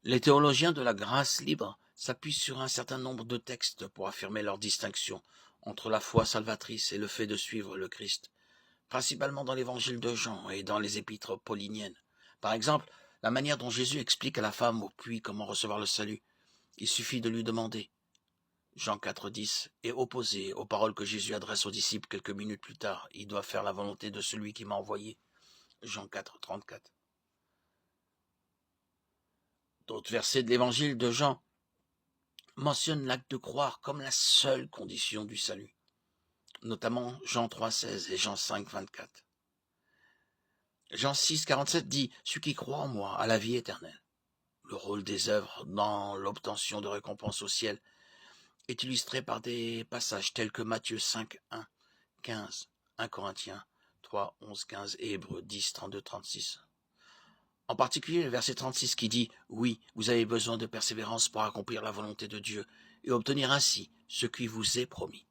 Les théologiens de la grâce libre s'appuient sur un certain nombre de textes pour affirmer leur distinction entre la foi salvatrice et le fait de suivre le Christ, principalement dans l'évangile de Jean et dans les épîtres pauliniennes. Par exemple, la manière dont Jésus explique à la femme au puits comment recevoir le salut. Il suffit de lui demander. Jean 4,10 est opposé aux paroles que Jésus adresse aux disciples quelques minutes plus tard. Il doit faire la volonté de celui qui m'a envoyé. Jean 4,34. D'autres versets de l'évangile de Jean mentionnent l'acte de croire comme la seule condition du salut, notamment Jean 3,16 et Jean 5,24. Jean 6,47 dit « Celui qui croit en moi a la vie éternelle ». Le rôle des œuvres dans l'obtention de récompenses au ciel est illustré par des passages tels que Matthieu 5,1, 15, 1 Corinthiens 3, 11, 15 et Hébreux 10, 32, 36. En particulier le verset 36 qui dit « Oui, vous avez besoin de persévérance pour accomplir la volonté de Dieu et obtenir ainsi ce qui vous est promis. »